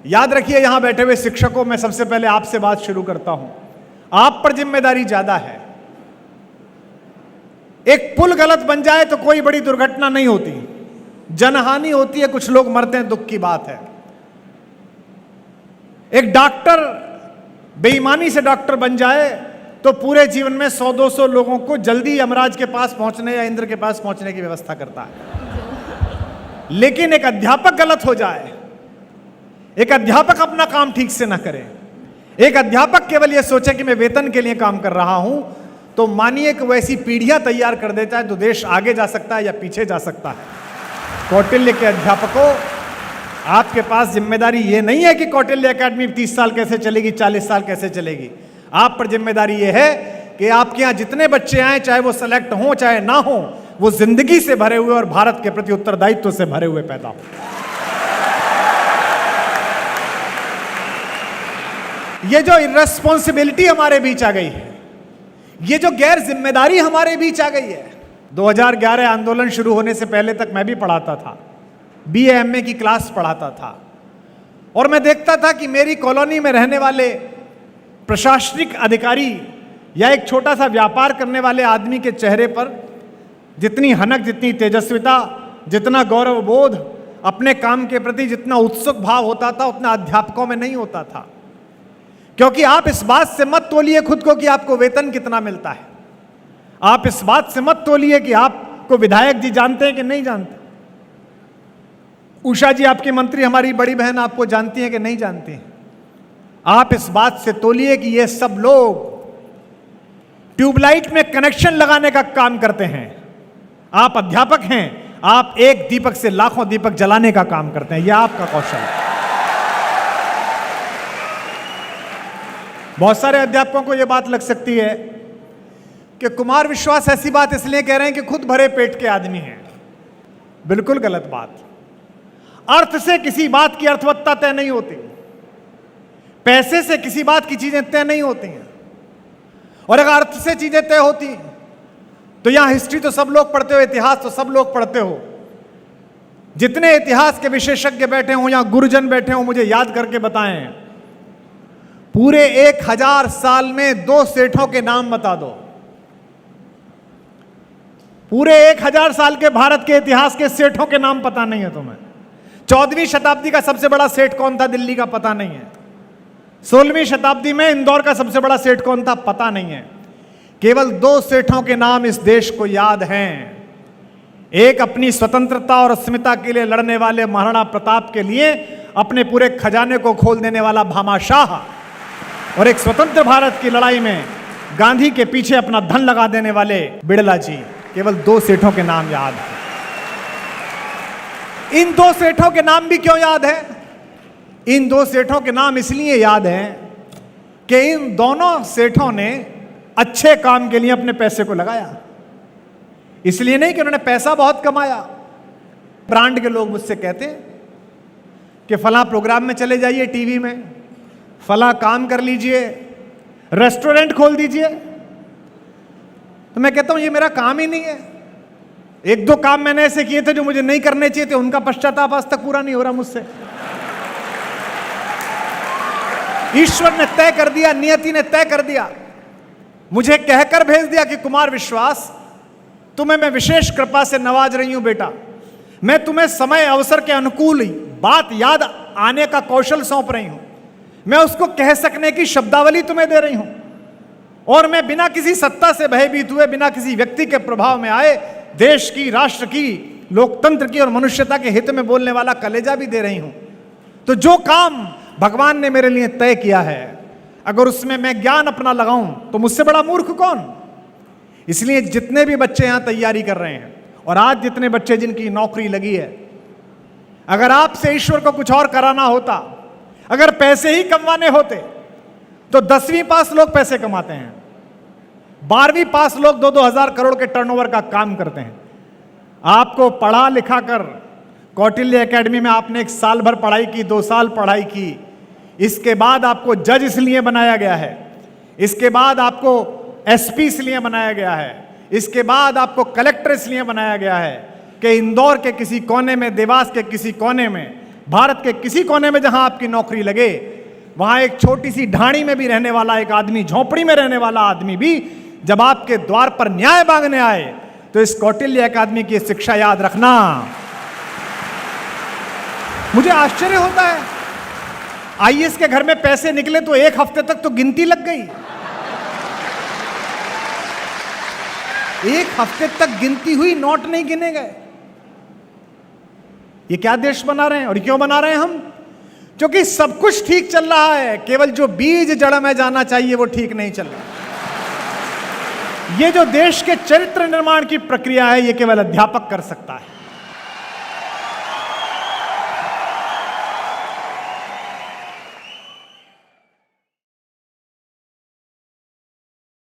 याद रखिए, यहां बैठे हुए शिक्षकों, मैं सबसे पहले आपसे बात शुरू करता हूं। आप पर जिम्मेदारी ज्यादा है। एक पुल गलत बन जाए तो कोई बड़ी दुर्घटना नहीं होती, जनहानि होती है, कुछ लोग मरते हैं, दुख की बात है। एक डॉक्टर बेईमानी से डॉक्टर बन जाए तो पूरे जीवन में 100-200 लोगों को जल्दी यमराज के पास पहुंचने या इंद्र के पास पहुंचने की व्यवस्था करता है। लेकिन एक अध्यापक गलत हो जाए, एक अध्यापक अपना काम ठीक से ना करे, एक अध्यापक केवल यह सोचे कि मैं वेतन के लिए काम कर रहा हूं, तो मानिए कि वो ऐसी पीढ़ियां तैयार कर देता है तो देश आगे जा सकता है या पीछे जा सकता है। कौटिल्य के अध्यापकों, आपके पास जिम्मेदारी ये नहीं है कि कौटिल्य एकेडमी 30 साल कैसे चलेगी, 40 साल कैसे चलेगी। आप पर जिम्मेदारी ये है कि आपके यहां जितने बच्चे आए, चाहे वो सेलेक्ट हों चाहे ना हो, वो जिंदगी से भरे हुए और भारत के प्रति उत्तरदायित्व से भरे हुए पैदा हो। ये जो इर्रेस्पॉन्सिबिलिटी हमारे बीच आ गई है, ये जो गैर जिम्मेदारी हमारे बीच आ गई है। 2011 आंदोलन शुरू होने से पहले तक मैं भी पढ़ाता था, BA MA की क्लास पढ़ाता था, और मैं देखता था कि मेरी कॉलोनी में रहने वाले प्रशासनिक अधिकारी या एक छोटा सा व्यापार करने वाले आदमी के चेहरे पर जितनी हनक, जितनी तेजस्विता, जितना गौरव बोध, अपने काम के प्रति जितना उत्सुक भाव होता था, उतना अध्यापकों में नहीं होता था। क्योंकि आप इस बात से मत तोलिए खुद को कि आपको वेतन कितना मिलता है। आप इस बात से मत तोलिए कि आपको विधायक जी जानते हैं कि नहीं जानते, उषा जी आपकी मंत्री, हमारी बड़ी बहन आपको जानती हैं कि नहीं जानती हैं। आप इस बात से तोलिए कि ये सब लोग ट्यूबलाइट में कनेक्शन लगाने का काम करते हैं। आप अध्यापक हैं, आप एक दीपक से लाखों दीपक जलाने का काम करते हैं। यह आपका कौशल है। बहुत सारे अध्यापकों को यह बात लग सकती है कि कुमार विश्वास ऐसी बात इसलिए कह रहे हैं कि खुद भरे पेट के आदमी हैं। बिल्कुल गलत बात। अर्थ से किसी बात की अर्थवत्ता तय नहीं होती, पैसे से किसी बात की चीजें तय नहीं होती हैं। और अगर अर्थ से चीजें तय होती तो यहां हिस्ट्री तो सब लोग पढ़ते हो, इतिहास तो सब लोग पढ़ते हो। जितने इतिहास के विशेषज्ञ बैठे हों या गुरुजन बैठे हों, मुझे याद करके बताएं, पूरे 1000 साल में 2 सेठों के नाम बता दो। पूरे 1000 साल के भारत के इतिहास के सेठों के नाम पता नहीं है तुम्हें। 14वीं शताब्दी का सबसे बड़ा सेठ कौन था, दिल्ली का, पता नहीं है। 16वीं शताब्दी में इंदौर का सबसे बड़ा सेठ कौन था, पता नहीं है। केवल 2 सेठों के नाम इस देश को याद हैं। एक अपनी स्वतंत्रता और अस्मिता के लिए लड़ने वाले महाराणा प्रताप के लिए अपने पूरे खजाने को खोल देने वाला भामाशाह, और एक स्वतंत्र भारत की लड़ाई में गांधी के पीछे अपना धन लगा देने वाले बिड़ला जी। केवल 2 सेठों के नाम याद हैं। इन 2 सेठों के नाम भी क्यों याद है? इन 2 सेठों के नाम इसलिए याद हैं कि इन दोनों सेठों ने अच्छे काम के लिए अपने पैसे को लगाया। इसलिए नहीं कि उन्होंने पैसा बहुत कमाया। ब्रांड के लोग मुझसे कहते हैं कि फला प्रोग्राम में चले जाइए, टीवी में फला काम कर लीजिए, रेस्टोरेंट खोल दीजिए। तो मैं कहता हूं ये मेरा काम ही नहीं है। 1-2 काम मैंने ऐसे किए थे जो मुझे नहीं करने चाहिए थे, उनका पश्चाताप आज तक पूरा नहीं हो रहा मुझसे। ईश्वर ने तय कर दिया, नियति ने तय कर दिया, मुझे कहकर भेज दिया कि कुमार विश्वास, तुम्हें मैं विशेष कृपा से नवाज रही हूं बेटा। मैं तुम्हें समय अवसर के अनुकूल बात याद आने का कौशल सौंप रही हूं। मैं उसको कह सकने की शब्दावली तुम्हें दे रही हूं, और मैं बिना किसी सत्ता से भयभीत हुए, बिना किसी व्यक्ति के प्रभाव में आए, देश की, राष्ट्र की, लोकतंत्र की और मनुष्यता के हित में बोलने वाला कलेजा भी दे रही हूं। तो जो काम भगवान ने मेरे लिए तय किया है, अगर उसमें मैं ज्ञान अपना लगाऊं तो मुझसे बड़ा मूर्ख कौन। इसलिए जितने भी बच्चे यहां तैयारी कर रहे हैं, और आज जितने बच्चे जिनकी नौकरी लगी है, अगर आपसे ईश्वर को कुछ और कराना होता, अगर पैसे ही कमाने होते, तो 10वीं पास लोग पैसे कमाते हैं, 12वीं पास लोग 2-2 हजार करोड़ के टर्नओवर का काम करते हैं। आपको पढ़ा लिखा कर कौटिल्य एकेडमी में आपने 1 साल भर पढ़ाई की, 2 साल पढ़ाई की, इसके बाद आपको जज इसलिए बनाया गया है, इसके बाद आपको SP इसलिए बनाया गया है, इसके बाद आपको कलेक्टर इसलिए बनाया गया है कि इंदौर के किसी कोने में, देवास के किसी कोने में भारत के किसी कोने में जहां आपकी नौकरी लगे, वहां एक छोटी सी ढाणी में भी रहने वाला एक आदमी, झोपड़ी में रहने वाला आदमी भी जब आपके द्वार पर न्याय मांगने आए तो इस कौटिल्य अकादमी की शिक्षा याद रखना। मुझे आश्चर्य होता है, आईएएस के घर में पैसे निकले तो एक हफ्ते तक तो गिनती लग गई। एक हफ्ते तक गिनती हुई, नोट नहीं गिने गए। ये क्या देश बना रहे हैं? और क्यों बना रहे हैं हम? क्योंकि सब कुछ ठीक चल रहा है, केवल जो बीज जड़ में जाना चाहिए वो ठीक नहीं चल रहा। ये जो देश के चरित्र निर्माण की प्रक्रिया है, ये केवल अध्यापक कर सकता है।